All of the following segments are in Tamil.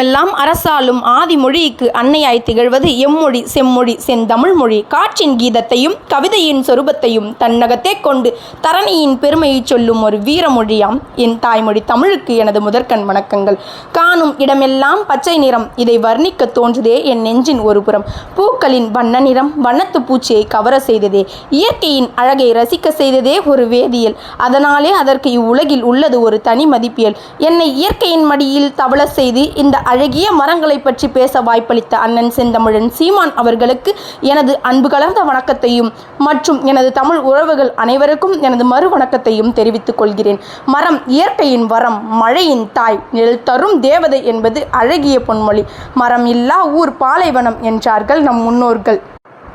உலகமெல்லாம் அரசாலும் ஆதிமொழிக்கு அன்னையாய் திகழ்வது எம்மொழி செம்மொழி செந்தமிழ் மொழி. காற்றின் கீதத்தையும் கவிதையின் சொரூபத்தையும் தன்னகத்தே கொண்டு தரணியின் பெருமையை சொல்லும் ஒரு வீரமொழியாம் என் தாய்மொழி தமிழுக்கு எனது முதற்கண் வணக்கங்கள். காணும் இடமெல்லாம் பச்சை நிறம், இதை வர்ணிக்க தோன்றுதே என் நெஞ்சின் ஒரு புறம். பூக்களின் வண்ண நிறம் வண்ணத்து பூச்சியை கவர செய்ததே, இயற்கையின் அழகை ரசிக்க செய்ததே ஒரு வேதியியல். அதனாலே அதற்கு இவ்வுலகில் உள்ளது ஒரு தனி மதிப்பியல். என்னை இயற்கையின் மடியில் தவள செய்து இந்த அழகிய மரங்களை பற்றி பேச வாய்ப்பளித்த அண்ணன் செந்தமிழன் சீமான் அவர்களுக்கு எனது அன்பு கலர்ந்த வணக்கத்தையும் மற்றும் எனது தமிழ் உறவுகள் அனைவருக்கும் எனது மறு வணக்கத்தையும் தெரிவித்துக் கொள்கிறேன். மரம் இயற்கையின் வரம், மழையின் தாய், நிழல் தரும் தேவதை என்பது அழகிய பொன்மொழி. மரம் இல்லா ஊர் பாலைவனம் என்றார்கள் நம் முன்னோர்கள்.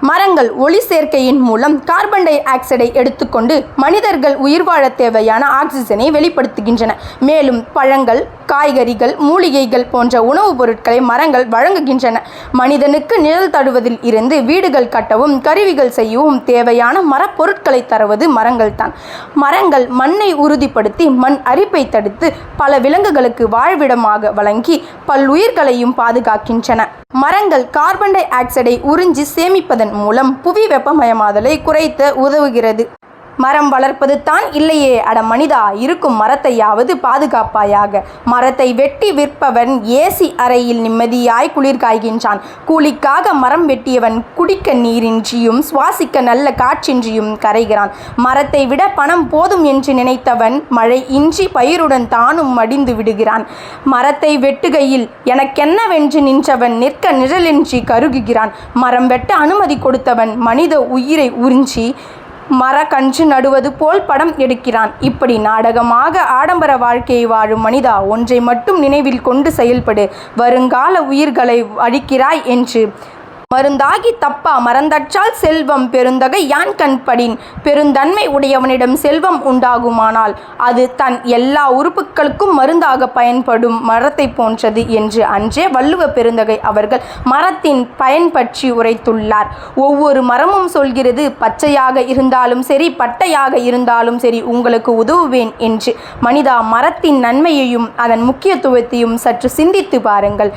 மரங்கள் ஒளி சேர்க்கையின் மூலம் கார்பன் டை ஆக்சைடை எடுத்துக்கொண்டு மனிதர்கள் உயிர் வாழ தேவையான ஆக்சிஜனை வெளிப்படுத்துகின்றன. மேலும் பழங்கள், காய்கறிகள், மூலிகைகள் போன்ற உணவுப் பொருட்களை மரங்கள் வழங்குகின்றன. மனிதனுக்கு நிழல் தருவதில் இருந்து வீடுகள் கட்டவும் கருவிகள் செய்யவும் தேவையான மரப்பொருட்களை தருவது மரங்கள் தான். மரங்கள் மண்ணை உறுதிப்படுத்தி மண் அரிப்பை தடுத்து பல விலங்குகளுக்கு வாழ்விடமாக வழங்கி பல்லுயிர்களையும் பாதுகாக்கின்றன. மரங்கள் கார்பன் டை ஆக்சைடை உறிஞ்சி சேமிப்பதன் மூலம் புவி வெப்பமயமாதலை குறைக்க உதவுகிறது. மரம் வளர்ப்பது தான் இல்லையே அட மனிதா, இருக்கும் மரத்தையாவது பாதுகாப்பாயாக. மரத்தை வெட்டி விற்பவன் ஏசி அறையில் நிம்மதியாய் குளிர் காய்கின்றான். கூலிக்காக மரம் வெட்டியவன் குடிக்க நீரின்றியும் சுவாசிக்க நல்ல காற்றின்றியும் கரைகிறான். மரத்தை விட பணம் போதும் என்று நினைத்தவன் மழை இன்றி பயிருடன் தானும் மடிந்து விடுகிறான். மரத்தை வெட்டுகையில் எனக்கென்னவென்று நின்றவன் நிற்க நிழலின்றி கருகுகிறான். மரம் வெட்ட அனுமதி கொடுத்தவன் மனித உயிரை உறிஞ்சி மரக்கன்று நடுவது போல் படம் எடுக்கிறான். இப்படி நாடகமாக ஆடம்பர வாழ்க்கையை வாழும் மனிதா, ஒன்றை மட்டும் நினைவில் கொண்டு செயல்படு. வருங்கால உயிர்களை அழிக்கிறாய் என்று மருந்தாகி தப்பா மறந்தற்றால் செல்வம் பெருந்தகை யான் கண்படின். பெருந்தன்மை உடையவனிடம் செல்வம் உண்டாகுமானால் அது தன் எல்லா உறுப்புகளுக்கும் மருந்தாக பயன்படும் மரத்தை போன்றது என்று அன்றே வள்ளுவ பெருந்தகை அவர்கள் மரத்தின் பயன் பற்றி உரைத்துள்ளார். ஒவ்வொரு மரமும் சொல்கிறது, பச்சையாக இருந்தாலும் சரி பட்டையாக இருந்தாலும் சரி உங்களுக்கு உதவுவேன் என்று. மனிதா, மரத்தின் நன்மையையும் அதன் முக்கியத்துவத்தையும் சற்று சிந்தித்து பாருங்கள்.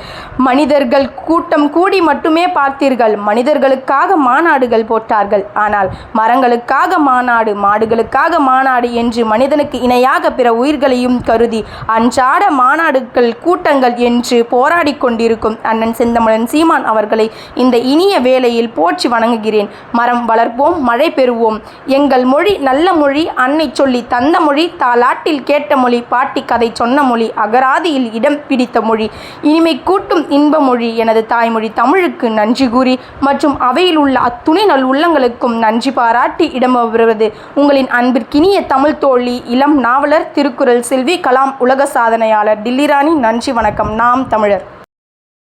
மனிதர்கள் கூட்டம் கூடி மட்டுமே மனிதர்களுக்காக மாநாடுகள் போட்டார்கள். ஆனால் மரங்களுக்காக மாநாடு, மாடுகளுக்காக மாநாடு என்று மனிதனுக்கு இணையாக பிற உயிர்களையும் கருதி அன்றாட மாநாடுகள், கூட்டங்கள் என்று போராடி கொண்டிருக்கும் அண்ணன் செந்தமிழன் சீமான் அவர்களை இந்த இனிய வேளையில் போற்றி வணங்குகிறேன். மரம் வளர்ப்போம், மழை பெறுவோம். எங்கள் மொழி நல்ல மொழி, அன்னை சொல்லி தந்த மொழி, தாலாட்டில் கேட்ட மொழி, பாட்டி கதை சொன்ன மொழி, அகராதியில் இடம் பிடித்த மொழி, இனிமை கூட்டும் இன்ப மொழி. எனது தாய்மொழி தமிழுக்கு நன்றி கூறி மற்றும் அவையில் உள்ள அத்துணை நல் உள்ளங்களுக்கும் நன்றி பாராட்டி இடம் வருவது உங்களின் அன்பிற்கினிய தமிழ் தோழி, இளம் நாவலர், திருக்குறள் செல்வி, கலாம் உலக சாதனையாளர் டில்லிராணி. நன்றி, வணக்கம். நாம் தமிழர்.